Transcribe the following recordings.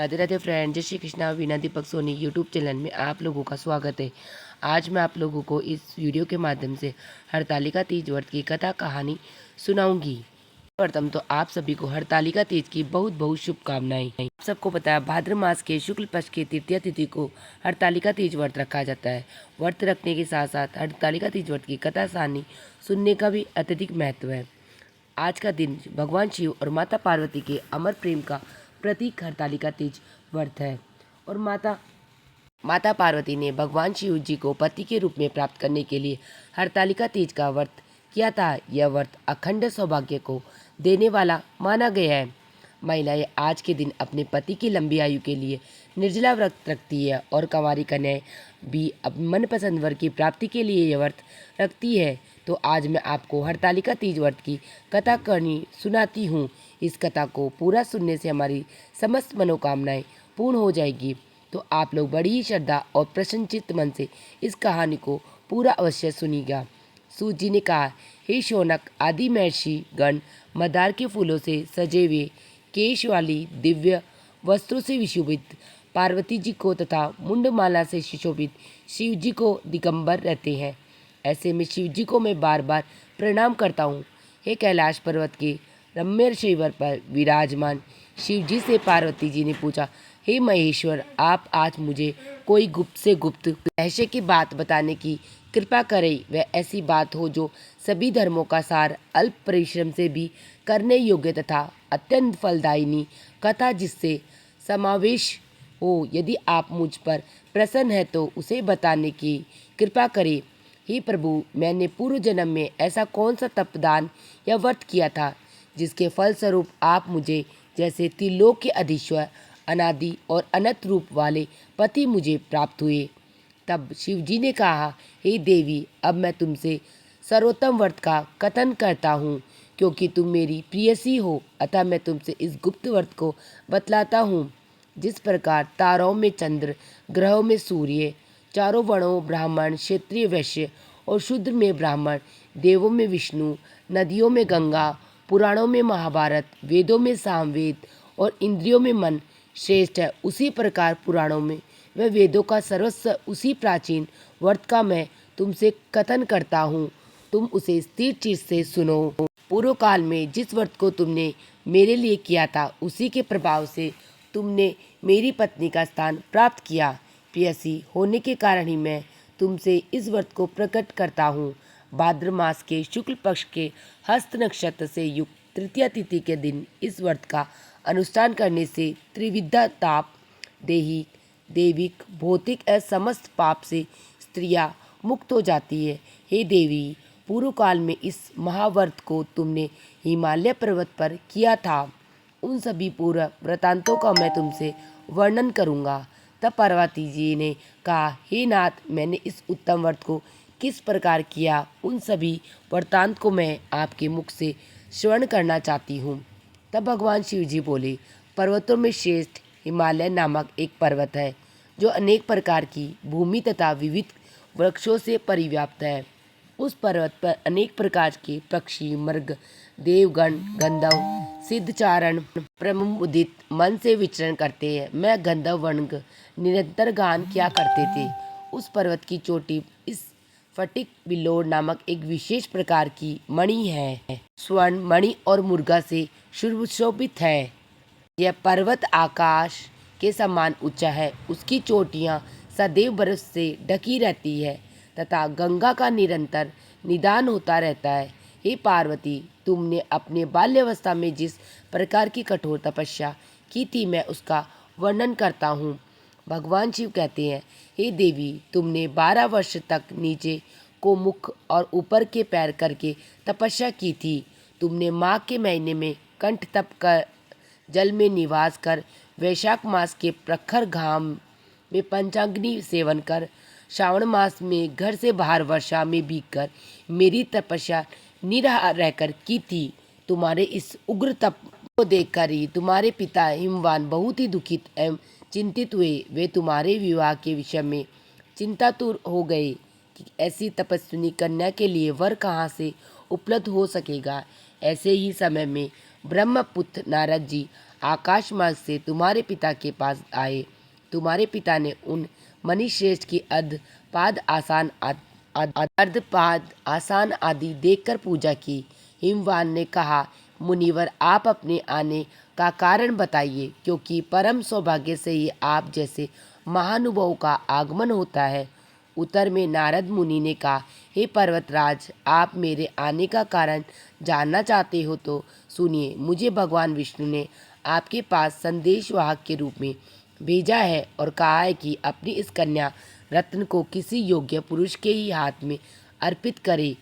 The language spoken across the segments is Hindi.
राधे राधे फ्रेंड, जय श्री कृष्णा। वीणा दीपक सोनी यूट्यूब चैनल में आप लोगों का स्वागत है। आज मैं आप लोगों को इस वीडियो के माध्यम से हरतालिका तीज व्रत की कथा कहानी सुनाऊंगी। प्रथम तो आप सभी को हरतालिका तीज की बहुत बहुत शुभकामनाएं। आप सबको पता है, भाद्र मास के शुक्ल पक्ष की तृतीया तिथि को हरतालिका तीज व्रत रखा जाता है। व्रत रखने के साथ साथ हरतालिका तीज व्रत की कथा कहानी सुनने का भी अत्यधिक महत्व है। आज का दिन भगवान शिव और माता पार्वती के अमर प्रेम का प्रतीक हरतालिका तीज व्रत है। और माता पार्वती ने भगवान शिव जी को पति के रूप में प्राप्त करने के लिए हरतालिका तीज का व्रत किया था। यह व्रत अखंड सौभाग्य को देने वाला माना गया है। महिलाएं आज के दिन अपने पति की लंबी आयु के लिए निर्जला व्रत रखती है और कंवारी कन्याएं भी अपने मनपसंद वर की प्राप्ति के लिए यह व्रत रखती है। तो आज मैं आपको हरतालिका तीज व्रत की कथा कहानी सुनाती हूँ। इस कथा को पूरा सुनने से हमारी समस्त मनोकामनाएं पूर्ण हो जाएगी। तो आप लोग बड़ी ही श्रद्धा और प्रसन्नचित्त मन से इस कहानी को पूरा अवश्य सुनिएगा। सूत जी ने कहा, हे शौनक आदि महर्षि गण मदार के फूलों से सजे हुए केश वाली दिव्य वस्त्रों से विशोभित पार्वती जी को तथा मुंडमाला से सुशोभित शिव जी को दिगंबर रहते हैं। ऐसे में शिव जी को मैं बार बार प्रणाम करता हूँ। हे कैलाश पर्वत के रम्य शिवर पर विराजमान शिव जी से पार्वती जी ने पूछा, हे महेश्वर, आप आज मुझे कोई गुप्त से गुप्त रहस्य की बात बताने की कृपा करें। वह ऐसी बात हो जो सभी धर्मों का सार, अल्प परिश्रम से भी करने योग्य तथा अत्यंत फलदायिनी कथा जिससे समावेश हो। यदि आप मुझ पर प्रसन्न है तो उसे बताने की कृपा करें। हे प्रभु, मैंने पूर्व जन्म में ऐसा कौन सा तपदान या व्रत किया था जिसके फलस्वरूप आप मुझे जैसे त्रिलोक के अधीश्वर अनादि और अनंत रूप वाले पति मुझे प्राप्त हुए। तब शिव जी ने कहा, हे देवी, अब मैं तुमसे सर्वोत्तम व्रत का कथन करता हूँ। क्योंकि तुम मेरी प्रियसी हो, अतः मैं तुमसे इस गुप्त व्रत को बतलाता हूँ। जिस प्रकार तारों में चंद्र, ग्रहों में सूर्य, चारों वर्णों ब्राह्मण, क्षत्रिय, वैश्य और शूद्र में ब्राह्मण, देवों में विष्णु, नदियों में गंगा, पुराणों में महाभारत, वेदों में सामवेद और इंद्रियों में मन श्रेष्ठ है, उसी प्रकार पुराणों में व वेदों का सर्वस्व उसी प्राचीन व्रत का मैं तुमसे कथन करता हूँ। तुम उसे स्थिर चित्त से सुनो। पूर्व काल में जिस व्रत को तुमने मेरे लिए किया था, उसी के प्रभाव से तुमने मेरी पत्नी का स्थान प्राप्त किया। प्रियसी होने के कारण ही मैं तुमसे इस व्रत को प्रकट करता हूँ। भाद्र मास के शुक्ल पक्ष के हस्त नक्षत्र से युक्त तृतीया तिथि के दिन इस व्रत का अनुष्ठान करने से त्रिविधा ताप, देही, देविक, भौतिक और समस्त पाप से स्त्रियां मुक्त हो जाती है। हे देवी, पूर्व काल में इस महाव्रत को तुमने हिमालय पर्वत पर किया था। उन सभी पूर्व वृतांतों का मैं तुमसे वर्णन करूँगा। तब पार्वती जी ने कहा, हे नाथ, मैंने इस उत्तम व्रत को किस प्रकार किया, उन सभी वृतांत को मैं आपके मुख से श्रवण करना चाहती हूँ। तब भगवान शिव जी बोले, पर्वतों में श्रेष्ठ हिमालय नामक एक पर्वत है जो अनेक प्रकार की भूमि तथा विविध वृक्षों से परिव्याप्त है। उस पर्वत पर अनेक प्रकार के पक्षी, मृग, देवगण, गंधर्व, सिद्धचारण प्रमुदित मन से विचरण करते हैं। मैं गंधर्व वर्ण निरंतर गान किया करते थे। उस पर्वत की चोटी इस फटिक बिल्लोर नामक एक विशेष प्रकार की मणि है। स्वर्ण मणि और मुर्गा से सुशोभित है। यह पर्वत आकाश के समान ऊंचा है। उसकी चोटियां सदैव बर्फ से ढकी रहती है तथा गंगा का निरंतर निदान होता रहता है। हे पार्वती, तुमने अपने बाल्यावस्था में जिस प्रकार की कठोर तपस्या की थी, मैं उसका वर्णन करता हूँ। भगवान शिव कहते हैं, हे देवी, तुमने 12 वर्ष तक नीचे को मुख और ऊपर के पैर करके तपस्या की थी। तुमने माघ के महीने में कंठ तप कर जल में निवास कर, वैशाख मास के प्रखर घाम में पंचाग्नि सेवन कर, श्रावण मास में घर से बाहर वर्षा में भीगकर मेरी तपस्या निराहार रहकर की थी। तुम्हारे इस उग्र तप को देखकर ही तुम्हारे पिता हिमवान बहुत ही दुखित एवं चिंतित हुए। वे तुम्हारे विवाह के विषय में चिंतातुर हो गए कि ऐसी तपस्विनी कन्या के लिए वर कहाँ से उपलब्ध हो सकेगा। ऐसे ही समय में ब्रह्मपुत्र नारद जी आकाश मार्ग से तुम्हारे पिता के पास आए। तुम्हारे पिता ने उन मणिश्रेष्ठ की अर्धपाद आसान आदि देखकर पूजा की। हिमवान ने कहा, मुनिवर आप अपने आने का कारण बताइए, क्योंकि परम सौभाग्य से ही आप जैसे महानुभावों का आगमन होता है। उत्तर में नारद मुनि ने कहा, हे पर्वतराज, आप मेरे आने का कारण जानना चाहते हो तो सुनिए। मुझे भगवान विष्णु ने आपके पास संदेशवाहक के रूप में भेजा है और कहा है कि अपनी इस कन्या रत्न को किसी योग्य पुरुष के ही हाथ में अर्पित करे।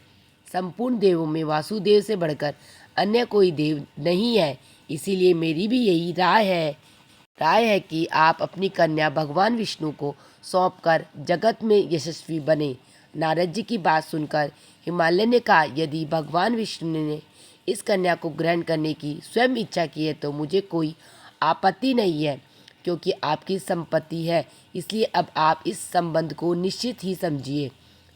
संपूर्ण देवों में वासुदेव से बढ़कर अन्य कोई देव नहीं है, इसीलिए मेरी भी यही राय है कि आप अपनी कन्या भगवान विष्णु को सौंपकर जगत में यशस्वी बने। नारद जी की बात सुनकर हिमालय ने कहा, यदि भगवान विष्णु ने इस कन्या को ग्रहण करने की स्वयं इच्छा की है तो मुझे कोई आपत्ति नहीं है, क्योंकि आपकी संपत्ति है, इसलिए अब आप इस संबंध को निश्चित ही समझिए।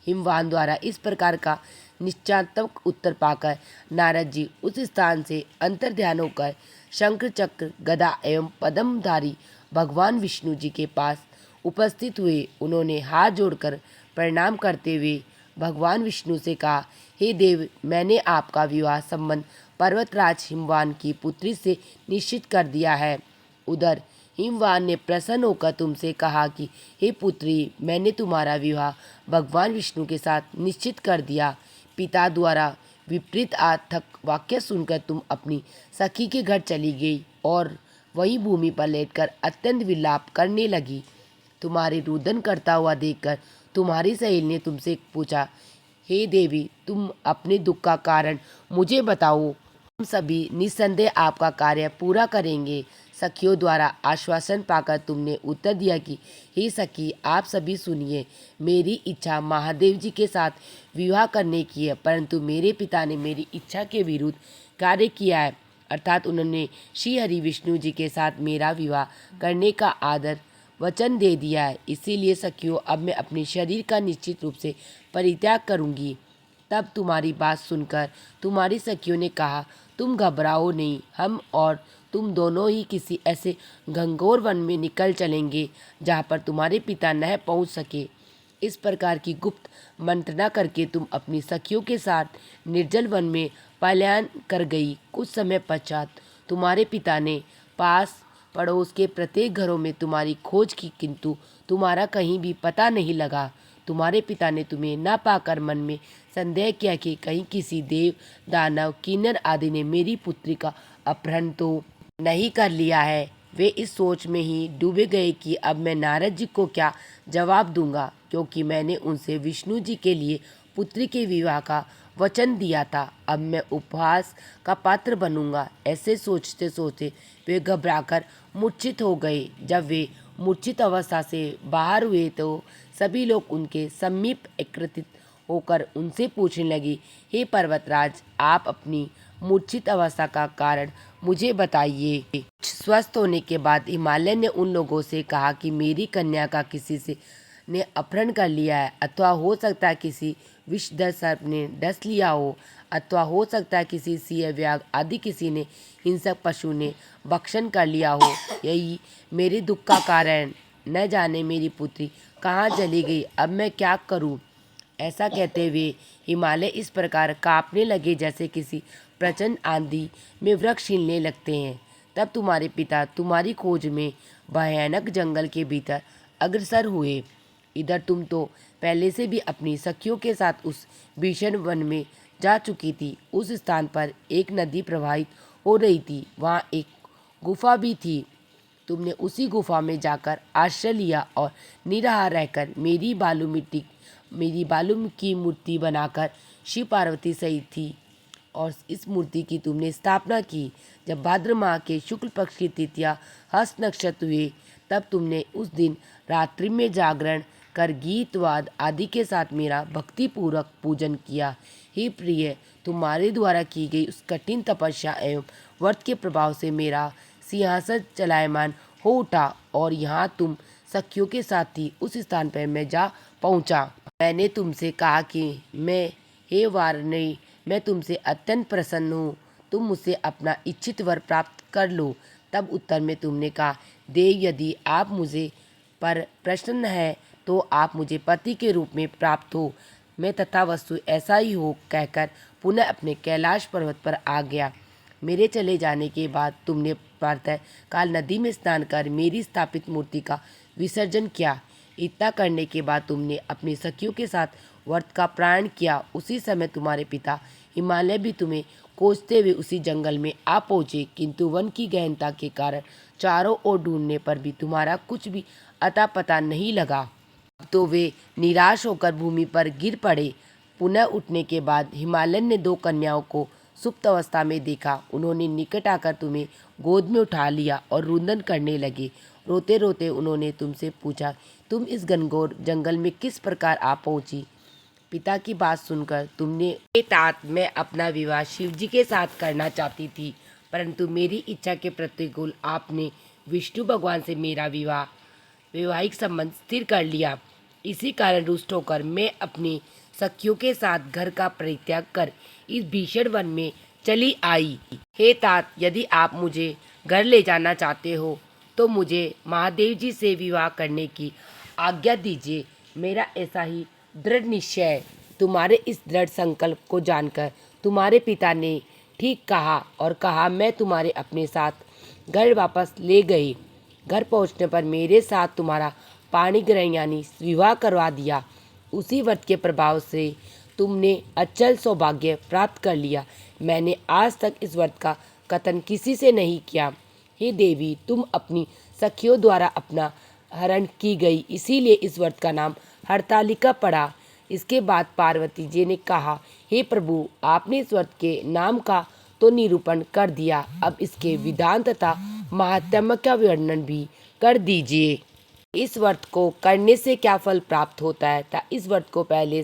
हिमवान द्वारा इस प्रकार का निश्चयात्मक उत्तर पाकर नारद जी उस स्थान से अंतर्ध्यान होकर शंख चक्र गदा एवं पद्मधारी भगवान विष्णु जी के पास उपस्थित हुए। उन्होंने हाथ जोड़कर प्रणाम करते हुए भगवान विष्णु से कहा, हे देव, मैंने आपका विवाह संबंध पर्वतराज हिमवान की पुत्री से निश्चित कर दिया है। उधर हिमवान ने प्रसन्न होकर तुमसे कहा कि हे पुत्री, मैंने तुम्हारा विवाह भगवान विष्णु के साथ निश्चित कर दिया। पिता द्वारा विपरीत आर्थक वाक्य सुनकर तुम अपनी सखी के घर चली गई और वही भूमि पर लेटकर अत्यंत विलाप करने लगी। तुम्हारे रुदन करता हुआ देखकर तुम्हारी सहेली ने तुमसे पूछा, हे देवी, तुम अपने दुख का कारण मुझे बताओ, हम सभी निस्संदेह आपका कार्य पूरा करेंगे। सखियों द्वारा आश्वासन पाकर तुमने उत्तर दिया कि हे सखी, आप सभी सुनिए, मेरी इच्छा महादेव जी के साथ विवाह करने की है, परंतु मेरे पिता ने मेरी इच्छा के विरुद्ध कार्य किया है, अर्थात उन्होंने श्री हरि विष्णु जी के साथ मेरा विवाह करने का आदर वचन दे दिया है। इसीलिए सखियों, अब मैं अपने शरीर का निश्चित रूप से परित्याग करूंगी। तब तुम्हारी बात सुनकर तुम्हारी सखियों ने कहा, तुम घबराओ नहीं, हम और तुम दोनों ही किसी ऐसे घंघोर वन में निकल चलेंगे जहाँ पर तुम्हारे पिता न पहुँच सके। इस प्रकार की गुप्त मंत्रणा करके तुम अपनी सखियों के साथ निर्जल वन में पलायन कर गई। कुछ समय पश्चात तुम्हारे पिता ने पास पड़ोस के प्रत्येक घरों में तुम्हारी खोज की, किंतु तुम्हारा कहीं भी पता नहीं लगा। तुम्हारे पिता ने तुम्हें न पाकर मन में संदेह किया कि कहीं किसी देव, दानव, किन्नर आदि ने मेरी पुत्री का अपहरण तो नहीं कर लिया है। वे इस सोच में ही डूबे गए कि अब मैं नारद जी को क्या जवाब दूंगा, क्योंकि मैंने उनसे विष्णु जी के लिए पुत्री के विवाह का वचन दिया था। अब मैं उपहास का पात्र बनूंगा। ऐसे सोचते सोचते वे घबराकर मूर्छित हो गए। जब वे मूर्छित अवस्था से बाहर हुए तो सभी लोग उनके समीप एकत्रित होकर उनसे पूछने लगी, हे पर्वतराज, आप अपनी मूर्छित अवस्था का कारण मुझे बताइए। स्वस्थ होने के बाद हिमालय ने उन लोगों से कहा कि मेरी कन्या का किसी से ने अपहरण कर लिया है, अथवा हो सकता है किसी विषधर सर्प ने डस लिया हो, अथवा हो सकता है किसी सिंह, व्याघ्र आदि किसी ने हिंसक पशु ने भक्षण कर लिया हो। यही मेरे दुख का कारण। न जाने मेरी पुत्री कहाँ चली गई, अब मैं क्या करूँ। ऐसा कहते हुए हिमालय इस प्रकार कांपने लगे जैसे किसी प्रचंड आंधी में वृक्ष हिलने लगते हैं। तब तुम्हारे पिता तुम्हारी खोज में भयानक जंगल के भीतर अग्रसर हुए। इधर तुम तो पहले से भी अपनी सखियों के साथ उस भीषण वन में जा चुकी थी। उस स्थान पर एक नदी प्रवाहित हो रही थी, वहाँ एक गुफा भी थी। तुमने उसी गुफा में जाकर आश्रय लिया और निराहार रहकर मेरी बालू की मूर्ति बनाकर शिव पार्वती सहित थी और इस मूर्ति की तुमने स्थापना की। जब भाद्र माह के शुक्ल पक्ष की तृतीया हस्त नक्षत्र हुए, तब तुमने उस दिन रात्रि में जागरण कर गीत वाद आदि के साथ मेरा भक्तिपूर्वक पूजन किया। हे प्रिय, तुम्हारे द्वारा की गई उस कठिन तपस्या एवं व्रत के प्रभाव से मेरा सिंहासन चलायमान हो उठा और यहाँ तुम सखियों के साथ थी उस स्थान पर मैं जा पहुँचा। मैंने तुमसे कहा कि हे वारणी, मैं तुमसे अत्यंत प्रसन्न हूँ, तुम मुझसे अपना इच्छित वर प्राप्त कर लो। तब उत्तर में तुमने कहा, देव, यदि आप मुझे पर प्रसन्न है तो आप मुझे पति के रूप में प्राप्त हो। मैं तथावस्तु ऐसा ही हो कहकर पुनः अपने कैलाश पर्वत पर आ गया। मेरे चले जाने के बाद तुमने प्रातः काल नदी में स्नान कर मेरी स्थापित मूर्ति का विसर्जन किया। इतना करने के बाद तुमने अपनी सखियों के साथ व्रत का प्राण किया। उसी समय तुम्हारे पिता हिमालय भी तुम्हें खोजते हुए उसी जंगल में आ पहुँचे, किंतु वन की गहनता के कारण चारों ओर ढूंढने पर भी तुम्हारा कुछ भी अता पता नहीं लगा। अब तो वे निराश होकर भूमि पर गिर पड़े। पुनः उठने के बाद हिमालयन ने दो कन्याओं को सुप्त अवस्था में देखा। उन्होंने निकट आकर तुम्हें गोद में उठा लिया और रुदन करने लगे। रोते रोते उन्होंने तुमसे पूछा, तुम इस घनघोर जंगल में किस प्रकार आ पहुंची? पिता की बात सुनकर तुमने, हे तात, मैं अपना विवाह शिवजी के साथ करना चाहती थी, परंतु मेरी इच्छा के प्रतिकूल आपने विष्णु भगवान से मेरा वैवाहिक संबंध स्थिर कर लिया। इसी कारण रुष्ट होकर मैं अपनी सखियों के साथ घर का परित्याग कर इस भीषण वन में चली आई। हे तात, यदि आप मुझे घर ले जाना चाहते हो तो मुझे महादेव जी से विवाह करने की आज्ञा दीजिए। मेरा ऐसा ही दृढ़ निश्चय है। तुम्हारे इस दृढ़ संकल्प को जानकर तुम्हारे पिता ने ठीक कहा और कहा, मैं तुम्हारे अपने साथ घर वापस ले गए। घर पहुंचने पर मेरे साथ तुम्हारा पाणिग्रहण यानी विवाह करवा दिया। उसी व्रत के प्रभाव से तुमने अचल सौभाग्य प्राप्त कर लिया। मैंने आज तक इस व्रत का कथन किसी से नहीं किया। हे देवी, तुम अपनी सखियों द्वारा अपना हरण की गई, इसीलिए इस व्रत का नाम हरतालिका पड़ा। इसके बाद पार्वती जी ने कहा, हे प्रभु, आपने इस व्रत के नाम का तो निरूपण कर दिया, अब इसके विधान तथा महात्म्य का वर्णन भी कर दीजिए। इस व्रत को करने से क्या फल प्राप्त होता है तथा इस व्रत को पहले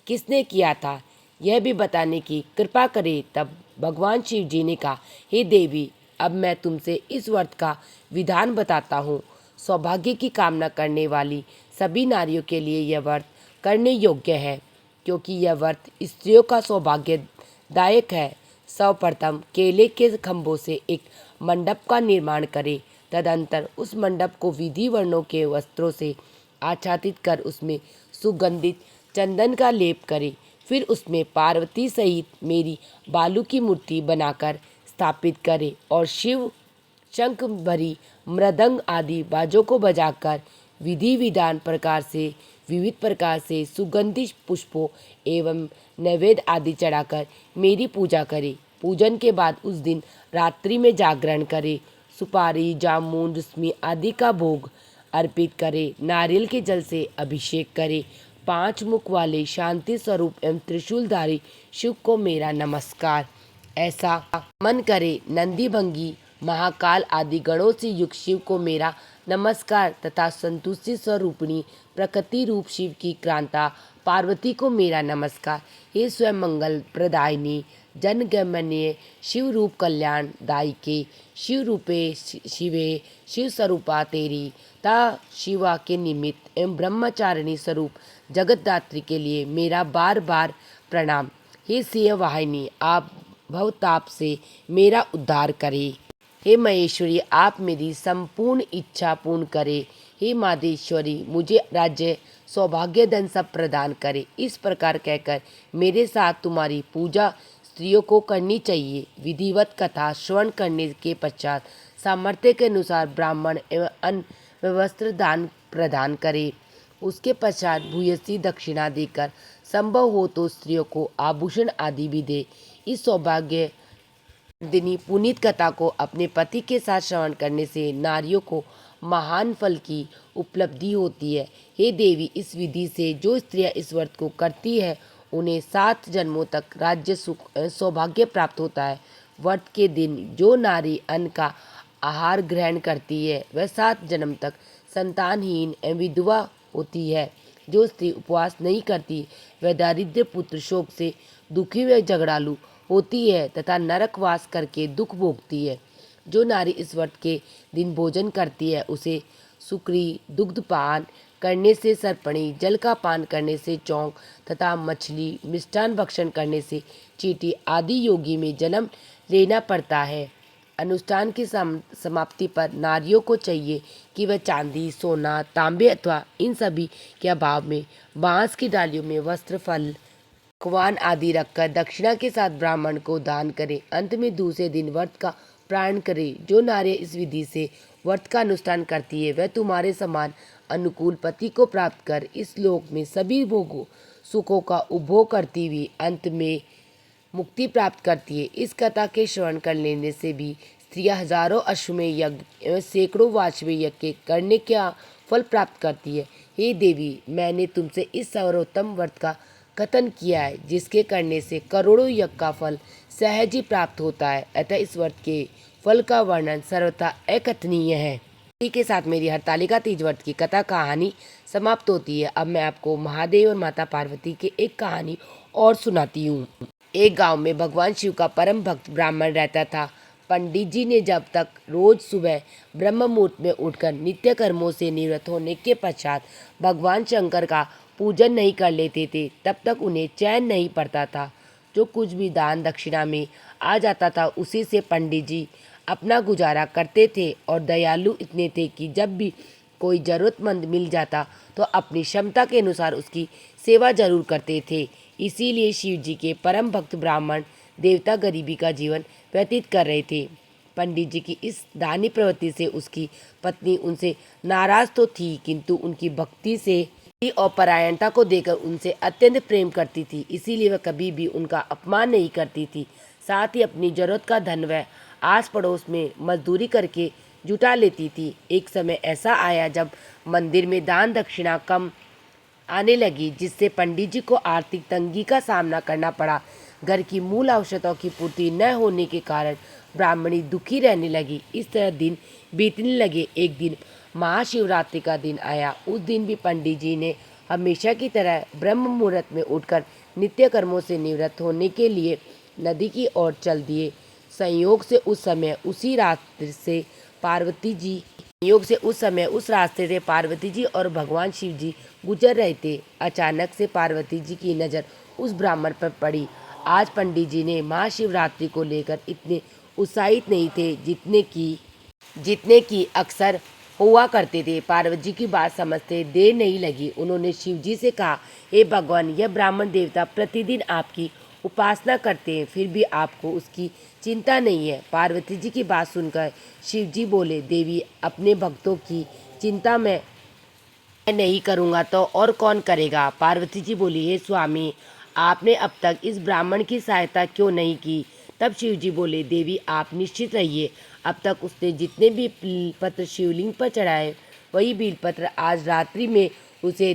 किसने किया था, यह भी बताने की कृपा करें। तब भगवान शिव जी ने कहा, हे देवी, अब मैं तुमसे इस व्रत का विधान बताता हूँ। सौभाग्य की कामना करने वाली सभी नारियों के लिए यह व्रत करने योग्य है, क्योंकि यह व्रत स्त्रियों का सौभाग्यदायक है। सर्वप्रथम केले के खंभों से एक मंडप का निर्माण करें। तदंतर उस मंडप को विधि वर्णों के वस्त्रों से आच्छादित कर उसमें सुगंधित चंदन का लेप करें। फिर उसमें पार्वती सहित मेरी बालू की मूर्ति बनाकर स्थापित करें और शिव, शंख, भरी, मृदंग आदि बाजों को बजाकर विधि विविध प्रकार से सुगंधित पुष्पों एवं नैवेद्य आदि चढ़ाकर मेरी पूजा करें। पूजन के बाद उस दिन रात्रि में जागरण करें। सुपारी, जामुन, रश्मि आदि का भोग अर्पित करें। नारियल के जल से अभिषेक करें। 5 मुख वाले शांति स्वरूप एवं त्रिशूलधारी शिव को मेरा नमस्कार। ऐसा मन करे। नंदी, भंगी, महाकाल आदि गणों से युक्त शिव को मेरा नमस्कार तथा संतुष्टि स्वरूपिणी प्रकृति रूप शिव की क्रांता पार्वती को मेरा नमस्कार। हे स्वयं मंगल प्रदायिनी जनगमनीय शिव रूप कल्याण दायिके, शिव रूपे शिवे, शिव स्वरूपा तेरी ता शिवा के निमित्त एवं ब्रह्मचारिणी स्वरूप जगतदात्री के लिए मेरा बार बार प्रणाम। हे सिंह वाहिनी, आप भवताप से मेरा उद्धार करें। हे महेश्वरी, आप मेरी संपूर्ण इच्छा पूर्ण करें। हे मादेश्वरी, मुझे राज्य, सौभाग्य, धन सब प्रदान करे। इस प्रकार कहकर मेरे साथ तुम्हारी पूजा स्त्रियों को करनी चाहिए। विधिवत कथा श्रवण करने के पश्चात सामर्थ्य के अनुसार ब्राह्मण एवं अन्न वस्त्र दान प्रदान करे। उसके पश्चात भूयसी दक्षिणा देकर संभव हो तो स्त्रियों को आभूषण आदि भी दे। इस सौभाग्य दिनी पुनीत कथा को अपने पति के साथ श्रवण करने से नारियों को महान फल की उपलब्धि होती है। हे देवी, इस विधि से जो स्त्रियां इस व्रत को करती है उन्हें 7 जन्मों तक राज्य, सुख, सौभाग्य प्राप्त होता है। व्रत के दिन जो नारी अन्न का आहार ग्रहण करती है वह 7 जन्म तक संतानहीन एवं विधवा होती है। जो स्त्री उपवास नहीं करती वह दारिद्र्य, पुत्र शोक से दुखी व झगड़ालू होती है तथा नरकवास करके दुख भोगती है। जो नारी इस व्रत के दिन भोजन करती है उसे सुकरी, दुग्ध पान करने से सर्पणी, जल का पान करने से चौंक तथा मछली, मिष्टान भक्षण करने से चींटी आदि योगी में जन्म लेना पड़ता है। अनुष्ठान की समाप्ति पर नारियों को चाहिए कि वह चांदी, सोना, तांबे अथवा इन सभी के अभाव में बांस की डालियों में वस्त्र, फल, पकवान आदि रखकर दक्षिणा के साथ ब्राह्मण को दान करे। अंत में दूसरे दिन व्रत का प्राण करे। जो नारियां इस विधि से व्रत का अनुष्ठान करती है वह तुम्हारे समान अनुकूल पति को प्राप्त कर इस लोक में सभी भोगों सुखों का उपभोग करती हुई अंत में मुक्ति प्राप्त करती है। इस कथा के श्रवण कर लेने से भी स्त्रियां हजारों अश्वमेध यज्ञ एवं सैकड़ों वाजपेयी यज्ञ के करने का फल प्राप्त करती है। हे देवी, मैंने तुमसे इस सर्वोत्तम व्रत का कथन किया है जिसके करने से करोड़ों यज्ञ का फल सहज ही प्राप्त होता है। अतः इस व्रत के फल का वर्णन सर्वथा अकथनीय है। इसी के साथ मेरी हरतालिका तीज व्रत की कथा कहानी समाप्त होती है। अब मैं आपको महादेव और माता पार्वती की एक कहानी और सुनाती हूँ। एक गांव में भगवान शिव का परम भक्त ब्राह्मण रहता था। पंडित जी ने जब तक रोज सुबह ब्रह्म मुहूर्त में उठकर नित्य कर्मों से निवृत्त होने के पश्चात भगवान शंकर का पूजन नहीं कर लेते थे तब तक उन्हें चैन नहीं पड़ता था। जो कुछ भी दान दक्षिणा में आ जाता था उसी से पंडित जी अपना गुजारा करते थे और दयालु इतने थे कि जब भी कोई ज़रूरतमंद मिल जाता तो अपनी क्षमता के अनुसार उसकी सेवा जरूर करते थे। इसीलिए शिव जी के परम भक्त ब्राह्मण देवता गरीबी का जीवन व्यतीत कर रहे थे। पंडित जी की इस दानी प्रवृत्ति से उसकी पत्नी उनसे नाराज तो थी किंतु उनकी भक्ति से और परायणता को देखकर उनसे अत्यंत प्रेम करती थी। इसीलिए वह कभी भी उनका अपमान नहीं करती थी। साथ ही अपनी जरूरत का धन वह आस पड़ोस में मजदूरी करके जुटा लेती थी। एक समय ऐसा आया जब मंदिर में दान दक्षिणा कम आने लगी जिससे पंडित जी को आर्थिक तंगी का सामना करना पड़ा। घर की मूल आवश्यकताओं की पूर्ति न होने के कारण ब्राह्मणी दुखी रहने लगी। इस तरह दिन बीतने लगे। एक दिन महाशिवरात्रि का दिन आया। उस दिन भी पंडित जी ने हमेशा की तरह ब्रह्म मुहूर्त में उठकर नित्य कर्मों से निवृत्त होने के लिए नदी की ओर चल दिए। संयोग से उस समय उस रास्ते से पार्वती जी और भगवान शिव जी गुजर रहे थे। अचानक से पार्वती जी की नज़र उस ब्राह्मण पर पड़ी। आज पंडित जी ने महाशिवरात्रि को लेकर इतने उत्साहित नहीं थे जितने की अक्सर हुआ करते थे। पार्वती जी की बात समझते देर नहीं लगी। उन्होंने शिव जी से कहा, हे भगवान, यह ब्राह्मण देवता प्रतिदिन आपकी उपासना करते हैं फिर भी आपको उसकी चिंता नहीं है। पार्वती जी की बात सुनकर शिव जी बोले, देवी, अपने भक्तों की चिंता मैं नहीं करूँगा तो और कौन करेगा। पार्वती जी बोली, हे स्वामी, आपने अब तक इस ब्राह्मण की सहायता क्यों नहीं की। तब शिव जी बोले, देवी, आप निश्चित रहिए, अब तक उसने जितने भी बेलपत्र शिवलिंग पर चढ़ाए वही बेलपत्र आज रात्रि में उसे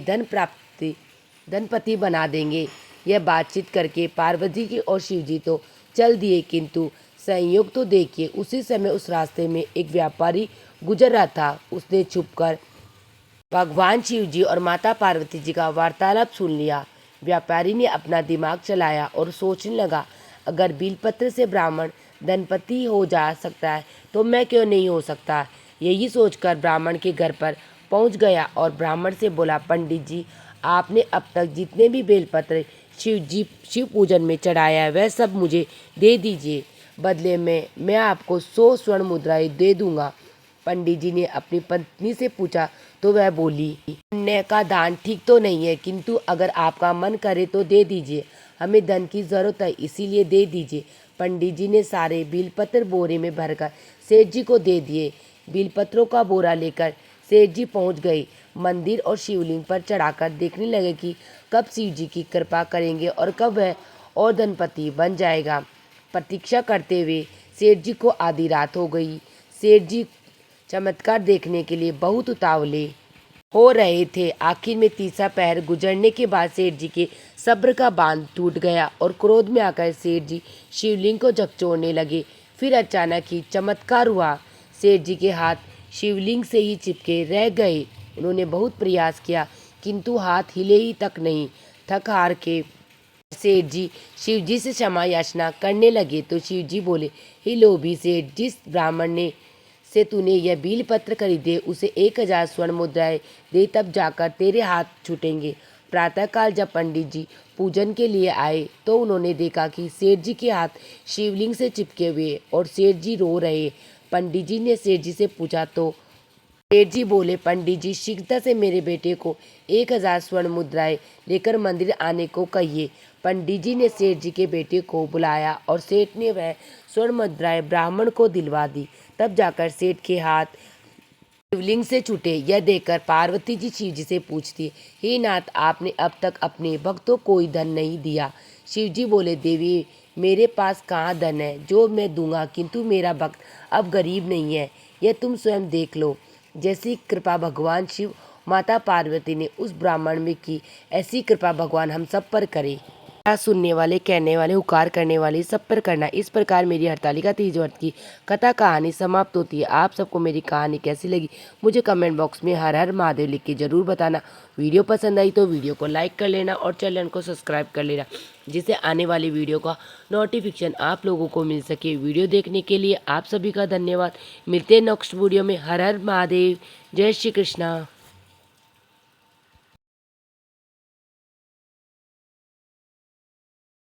धनपति बना देंगे। यह बातचीत करके पार्वती जी और शिव जी तो चल दिए किंतु संयोग तो देखिए, उसी समय उस रास्ते में एक व्यापारी गुजर रहा था। उसने छुपकर भगवान शिव जी और माता पार्वती जी का वार्तालाप सुन लिया। व्यापारी ने अपना दिमाग चलाया और सोचने लगा, अगर बेलपत्र से ब्राह्मण धनपति हो जा सकता है तो मैं क्यों नहीं हो सकता। यही सोचकर ब्राह्मण के घर पर पहुंच गया और ब्राह्मण से बोला, पंडित जी, आपने अब तक जितने भी बेलपत्र शिव पूजन में चढ़ाया है वह सब मुझे दे दीजिए। बदले में मैं आपको 100 स्वर्ण मुद्राएं दे दूंगा। पंडित जी ने अपनी पत्नी से पूछा तो वह बोली, पुण्य का दान ठीक तो नहीं है किंतु अगर आपका मन करे तो दे दीजिए, हमें धन की जरूरत है इसीलिए दे दीजिए। पंडित जी ने सारे बेलपत्र बोरे में भरकर सेठ जी को दे दिए। बेलपत्रों का बोरा लेकर सेठ जी पहुंच गए। मंदिर और शिवलिंग पर चढ़ाकर देखने लगे कि कब शिव जी की कृपा करेंगे और कब वह और धनपति बन जाएगा। प्रतीक्षा करते हुए सेठ जी को आधी रात हो गई। सेठ जी चमत्कार देखने के लिए बहुत उतावले हो रहे थे। आखिर में तीसरा पहर गुजरने के बाद सेठ जी के सब्र का बांध टूट गया और क्रोध में आकर सेठ जी शिवलिंग को झकझोरने लगे। फिर अचानक ही चमत्कार हुआ। सेठ जी के हाथ शिवलिंग से ही चिपके रह गए। उन्होंने बहुत प्रयास किया किंतु हाथ हिले ही तक नहीं। थक हार के सेठ जी शिव जी से क्षमा याचना करने लगे तो शिव जी बोले, हे लोभी सेठ, जिस ब्राह्मण ने से तूने यह बेलपत्र खरीदे उसे 1000 स्वर्ण मुद्राएं दे, तब जाकर तेरे हाथ छूटेंगे। प्रातःकाल जब पंडित जी पूजन के लिए आए तो उन्होंने देखा कि सेठ जी के हाथ शिवलिंग से चिपके हुए और सेठ जी रो रहे। पंडित जी ने सेठ जी से पूछा तो सेठ जी बोले, पंडित जी शीघ्रता से मेरे बेटे को 1000 स्वर्ण मुद्राएं लेकर मंदिर आने को कहिए। पंडित जी ने सेठ जी के बेटे को बुलाया और सेठ ने वह स्वर्ण मुद्राएं ब्राह्मण को दिलवा दी। तब जाकर सेठ के हाथ शिवलिंग से छूटे। यह देखकर पार्वती जी शिव जी से पूछती, हे नाथ, आपने अब तक अपने भक्तों को कोई धन नहीं दिया। शिव जी बोले, देवी, मेरे पास कहाँ धन है जो मैं दूंगा, किंतु मेरा भक्त अब गरीब नहीं है, यह तुम स्वयं देख लो। जैसी कृपा भगवान शिव माता पार्वती ने उस ब्राह्मण में की, ऐसी कृपा भगवान हम सब पर करे। सुनने वाले, कहने वाले, हुकार करने वाले सब पर करना। इस प्रकार मेरी हरतालिका तीज व्रत की कथा कहानी समाप्त होती है। आप सबको मेरी कहानी कैसी लगी मुझे कमेंट बॉक्स में हर हर महादेव लिख के ज़रूर बताना। वीडियो पसंद आई तो वीडियो को लाइक कर लेना और चैनल को सब्सक्राइब कर लेना, जिससे आने वाली वीडियो का नोटिफिकेशन आप लोगों को मिल सके। वीडियो देखने के लिए आप सभी का धन्यवाद। मिलते हैं नेक्स्ट वीडियो में। हर हर महादेव। जय श्री कृष्णा।